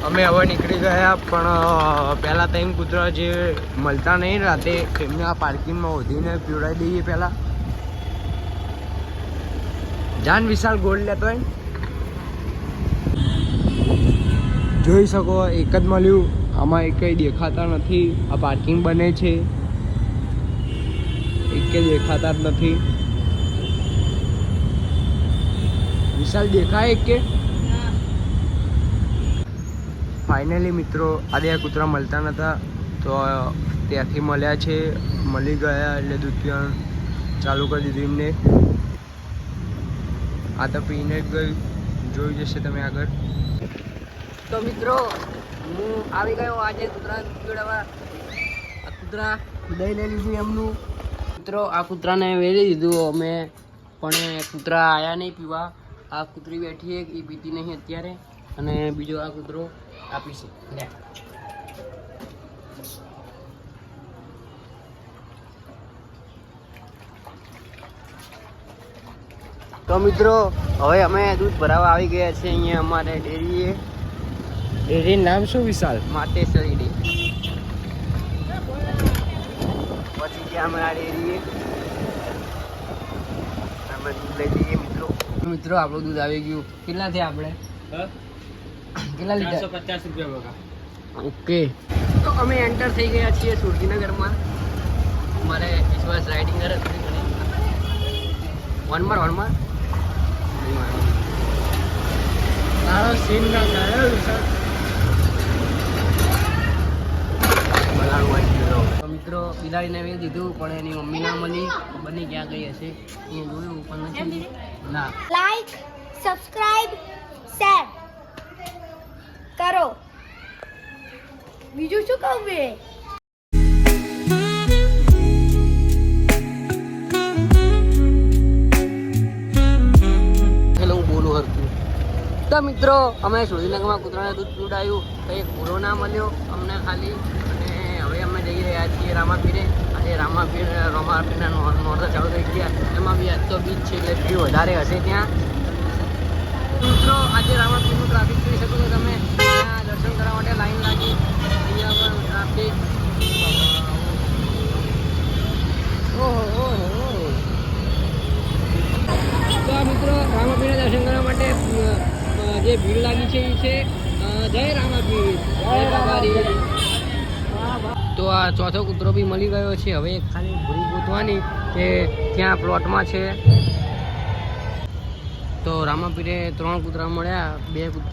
અમે હવે નીકળી ગયા, પણ પહેલાં ત્રણ કૂતરા જે મળતા નહીં રાતે એમને આ પાર્કિંગમાં ઓઢીને પીવડાવી દઈએ. પહેલાં જાન વિશાલ ગોલ્ડ લેતો હોય જોઈ શકો, એક જ મળ્યું. આમાં એક કંઈ દેખાતા નથી. આ પાર્કિંગ બને છે, એક કંઈ દેખાતા જ નથી. વિશાલ દેખાય એક કે? ફાઇનલી મિત્રો આ બે કૂતરા મળતા નહોતા તો ત્યાંથી મળ્યા છે. મળી ગયા એટલે દૂધ પીવાનું ચાલુ કરી દીધું એમને. આ તો પીને જ ગયું, જોઈ જશે તમે આગળ. તો મિત્રો હું આવી ગયો આજે કૂતરા પીવડાવવા. આ કૂતરા દહીં લઈ લીધું એમનું. મિત્રો આ કૂતરાને વેરી દીધું અમે, પણ કૂતરા આવ્યા નહીં પીવા. આ કૂતરી બેઠી એક, એ પીતી નહીં અત્યારે, અને બીજો આ કૂતરો આપીશું. તો મિત્રો હવે અમે દૂધ ભરાવા આવી ગયા છે અહીંયા અમારે ડેરીએ. ડેરીનું નામ શું વિશાલ? માતેશ્વરી ડેરી. પછી ગયા અમારા ડેરીએ, અમે દૂધ લઈ લઈએ મિત્રો. મિત્રો આપણું દૂધ આવી ગયું. કેટલા થયા આપણે? કેટલા લીટર? 450 રૂપિયા બગા. ઓકે, તો અમે એન્ટર થઈ ગયા છીએ સુરજીનગરમાં. મારે વિશ્વાસ રાઇડિંગ કરે થોડી ઘણી. વનમાં તારો સીન ના થાય વિશાલ. તો મિત્રો બિલાડીને વેચી દીધું, પણ એની મમ્મી ના મળી. બની ક્યાં ગઈ હશે એ જોયું પણ નથી. ના, લાઈક, સબસ્ક્રાઇબ, શેર કરો. બીજું શું કહું બે? એટલે હું બોલું હરતું. તો મિત્રો અમે સુરજીનગરમાં કૂતરાને દૂધ પીવડાવ્યું, કંઈ પૂરો ના મળ્યો અમને ખાલી. અને હવે અમે જઈ રહ્યા છીએ રામાપીરે. આજે રામાપીરના નોરતા ચાલુ થઈ ગયા. એમાં બી આજ તો બીચ છે એટલે ભીડ વધારે હશે ત્યાં. મિત્રો આજે રામાપીરનું ટ્રાફિક જોઈ શકો છો તમે. ત્યાં દર્શન કરવા માટે લાઈન લાગી. અહીંયા પણ ટ્રાફિક. ઓહો. તો આ મિત્રો રામાપીરના દર્શન કરવા માટે જે ભીડ લાગી છે એ છે જય રામાપીર, જય બાબારી. તો આ ચોથો કૂતરો બી મળી ગયો છે. હવે ખાલી ભૂરી ગોતવાની કે ત્યાં પ્લોટમાં છે. તો રામાપીરે 3 કૂતરા મળ્યા, 2 કૂતરા